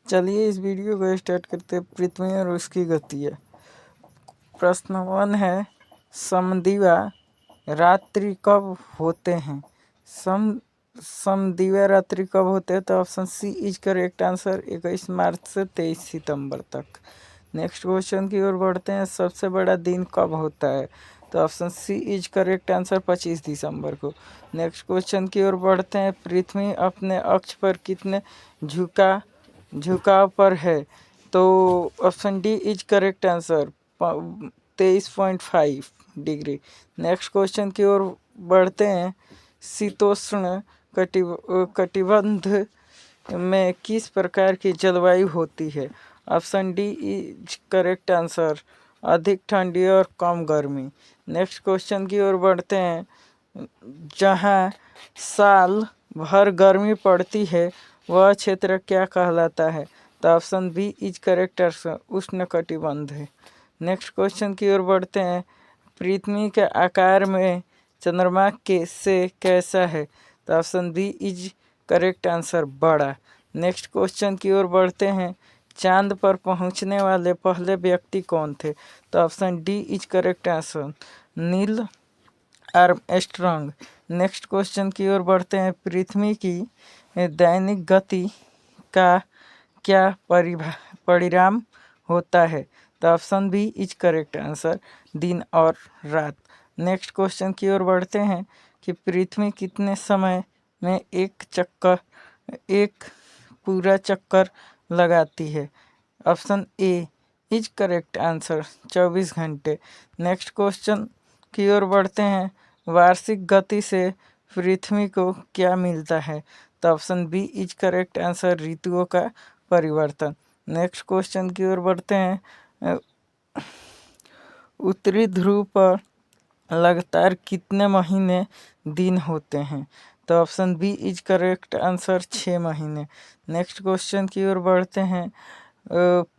चलिए इस वीडियो को स्टार्ट करते हैं। पृथ्वी और उसकी गति है। प्रश्न 1 है, समदिवा रात्रि कब होते हैं? समदिवा रात्रि कब होते हैं? तो option C is correct answer. 21 मार्च से 23 सितंबर तक। नेक्स्ट क्वेश्चन की ओर बढ़ते हैं। सबसे बड़ा दिन कब होता है? तो option C is correct answer, 25 दिसंबर को। नेक्स्ट क्वेश्चन की ओर बढ़ते हैं। पृथ्वी अपने अक्ष पर कितने झुकाव पर है? तो option D is correct answer, 23.5 degree. Next question की ओर बढ़ते हैं। शीतोष्ण कटिबंध में किस प्रकार की जलवायु होती है? Option D is correct answer, अधिक ठंडी और कम गर्मी। नेक्स्ट क्वेश्चन की ओर बढ़ते हैं। जहाँ साल भर गर्मी पड़ती है वह क्षेत्र क्या कहलाता है? तो option B is correct answer, उष्ण कटिबंध है। नेक्स्ट क्वेश्चन की ओर बढ़ते हैं। पृथ्वी के आकार में चंद्रमा के से कैसा है? तो option B is correct answer, बड़ा। नेक्स्ट क्वेश्चन की ओर बढ़ते हैं। चांद पर पहुंचने वाले पहले व्यक्ति कौन थे? तो option D is correct answer, Neil Armstrong. Next question की ओर बढ़ते हैं। पृथ्वी की दैनिक गति का क्या परिणाम होता है? तो option B is correct answer, दिन और रात। नेक्स्ट क्वेश्चन की ओर बढ़ते हैं कि पृथ्वी कितने समय में एक पूरा चक्कर लगाती है? Option A is correct answer, 24 घंटे। नेक्स्ट क्वेश्चन की ओर बढ़ते हैं। वार्षिक गति से पृथ्वी को क्या मिलता है? तो option B is correct answer, ऋतुओं का परिवर्तन। नेक्स्ट क्वेश्चन की ओर बढ़ते हैं। उत्तरी ध्रुव पर लगातार कितने महीने दिन होते हैं? तो option B is correct answer, 6 महीने। नेक्स्ट क्वेश्चन की ओर बढ़ते हैं।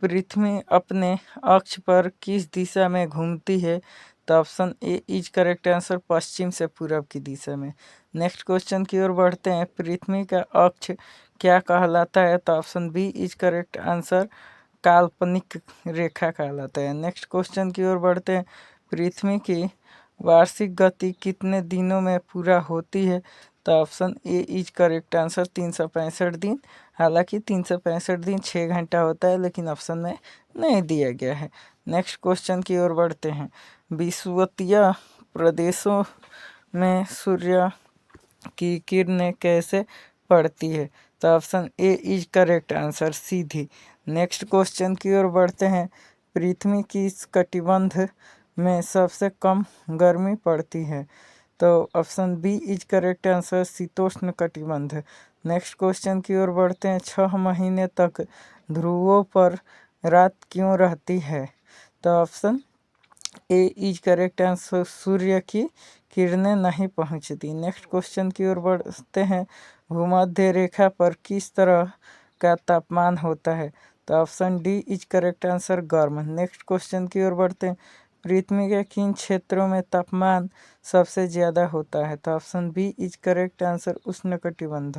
पृथ्वी अपने अक्ष पर किस दिशा में घूमती है? तो option A is correct answer, पश्चिम से पूरब की दिशा में। नेक्स्ट क्वेश्चन की ओर बढ़ते हैं। पृथ्वी का अक्ष क्या कहलाता है? तो option B is correct answer, काल्पनिक रेखा कहलाता है। नेक्स्ट क्वेश्चन की ओर बढ़ते हैं। पृथ्वी की वार्षिक गति कितने दिनों में पूरा होती है? तो option A is correct answer, 365 दिन। हालांकि 365 दिन 6 घंटा होता है, लेकिन ऑप्शन में नहीं दिया गया है। नेक्स्ट क्वेश्चन की ओर बढ़ते हैं। विषुवतीय प्रदेशों में सूर्य की किरणें कैसे पड़ती है? तो option A is correct answer, Sidhi. Next question की ओर बढ़ते हैं। पृथ्वी की इस कटिबंध में सबसे कम गर्मी पड़ती है? तो option B is correct answer, शीतोष्ण कटिबंध। नेक्स्ट क्वेश्चन की ओर बढ़ते हैं। 6 महीने तक ध्रुवों पर रात क्यों रहती है? तो option A is correct answer, सूर्य की किरणें नहीं पहुंचती। नेक्स्ट क्वेश्चन की ओर बढ़ते हैं। भूमध्य रेखा पर किस तरह का तापमान होता है? तो option D is correct answer, गर्म। नेक्स्ट क्वेश्चन की ओर बढ़ते हैं। पृथ्वी के किन क्षेत्रों में तापमान सबसे ज़्यादा होता है? तो option B is correct answer, उष्णकटिबंध।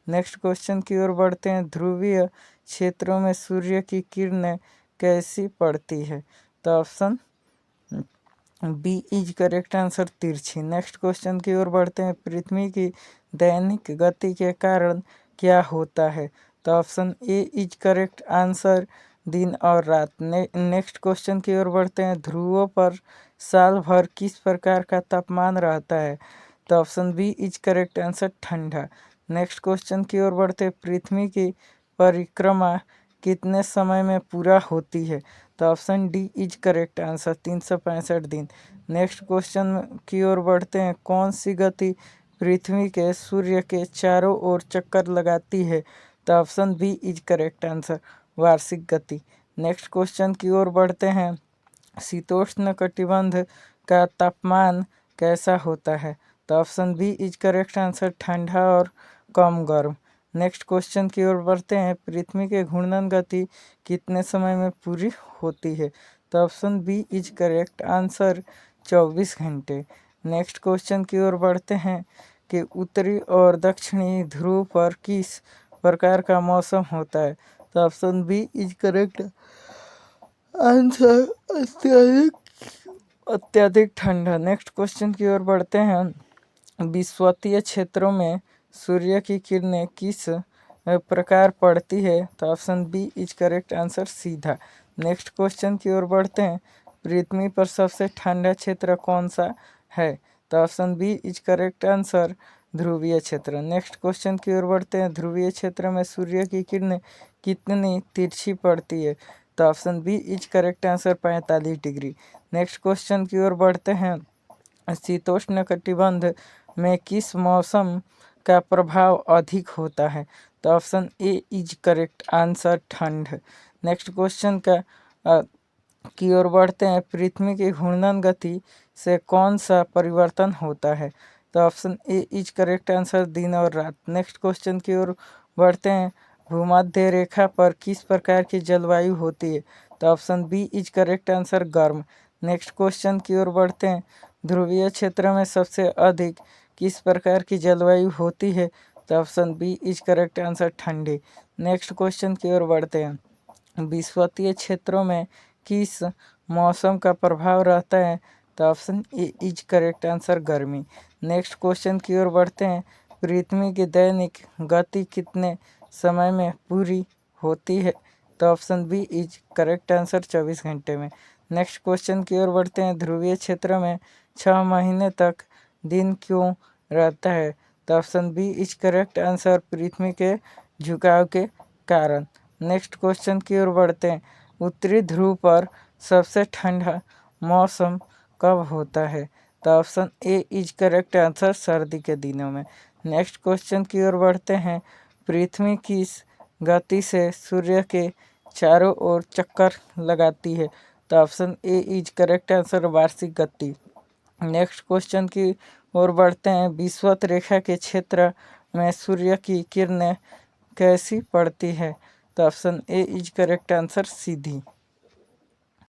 नेक्स्ट क्वेश्चन की ओर बढ़ते हैं। ध्रुवीय क्षेत्रों में सूर्य की किरणें कैसी पड़ती है? तो option B is correct answer, तिरछी। नेक्स्ट क्वेश्चन की ओर बढ़ते हैं। पृथ्वी की दैनिक गति के कारण क्या होता है? तो option A is correct answer, दिन और रात। नेक्स्ट क्वेश्चन की ओर बढ़ते हैं। ध्रुवों पर साल भर किस प्रकार का तापमान रहता है? तो option B is correct answer, ठंडा। नेक्स्ट क्वेश्चन की ओर बढ़ते हैं। पृथ्वी की परिक्रमा कितने समय में पूरा होती है? तो option D is correct answer, 365 दिन। नेक्स्ट क्वेश्चन की ओर बढ़ते हैं। कौन सी गति पृथ्वी के सूर्य के चारों ओर चक्कर लगाती है? तो option B is correct answer, वार्षिक गति। नेक्स्ट क्वेश्चन की ओर बढ़ते हैं। शीतोष्ण कटिबंध का तापमान कैसा होता है? तो option B is correct answer, ठंडा और कम गर्म। नेक्स्ट क्वेश्चन की ओर बढ़ते हैं। पृथ्वी के घूर्णन गति कितने समय में पूरी होती है? तो option B is correct answer, 24 घंटे। नेक्स्ट क्वेश्चन की ओर बढ़ते हैं कि उत्तरी और दक्षिणी ध्रुव पर किस प्रकार का मौसम होता है? तो option B is correct answer. अत्यधिक ठंडा। नेक्स्ट क्वेश्चन की ओर बढ़ते हैं। विषुवतीय क्षेत्रों में सूर्य की किरणें किस प्रकार पड़ती है? तो option B is correct answer सीधा। नेक्स्ट क्वेश्चन की ओर बढ़ते हैं। पृथ्वी पर सबसे ठंडा क्षेत्र कौन सा है? तो option B is correct answer ध्रुवीय क्षेत्र। नेक्स्ट क्वेश्चन की ओर बढ़ते हैं। ध्रुवीय क्षेत्र में सूर्य की किरणें कितनी तिरछी पड़ती है? तो option B is correct answer 45 degree. Next question की ओर बढ़ते हैं। शीतोष्ण कटिबंध में किस मौसम का प्रभाव अधिक होता है? तो option A is correct answer ठंड। नेक्स्ट क्वेश्चन की ओर बढ़ते हैं। पृथ्वी की घूर्णन गति से कौन सा परिवर्तन होता है? तो option A is correct answer दिन और रात। नेक्स्ट क्वेश्चन की ओर बढ़ते हैं। भूमध्य रेखा पर किस प्रकार की जलवायु होती है? तो option B is correct answer गर्म। नेक्स्ट क्वेश्चन की ओर बढ़ते हैं। ध्रुवीय क्षेत्र में सबसे अधिक किस प्रकार की जलवायु होती है? तो option B is correct answer ठंडी। नेक्स्ट क्वेश्चन की ओर बढ़ते हैं। विषुवतीय क्षेत्रों में किस मौसम का प्रभाव रहता है? तो option A is correct answer गर्मी। नेक्स्ट क्वेश्चन की ओर बढ़ते हैं। पृथ्वी की दैनिक गति कितने समय में पूरी होती है? तो option B is correct answer 24 घंटे में। नेक्स्ट क्वेश्चन की ओर बढ़ते हैं। ध्रुवीय क्षेत्र में 6 महीने तक दिन क्यों रहता है? तो option B is correct answer पृथ्वी के झुकाव के कारण। नेक्स्ट क्वेश्चन की ओर बढ़ते हैं। उत्तरी ध्रुव पर सबसे ठंडा मौसम कब होता है? तो option A is correct answer सर्दी के दिनों में। नेक्स्ट क्वेश्चन की ओर बढ़ते हैं। पृथ्वी किस गति से सूर्य के चारों ओर चक्कर लगाती है? तो option A is correct answer वार्षिक गति। नेक्स्ट क्वेश्चन की ओर बढ़ते हैं। विषुवत रेखा के क्षेत्र में सूर्य की किरणें कैसी पड़ती है? तो option A is correct answer Sidhi.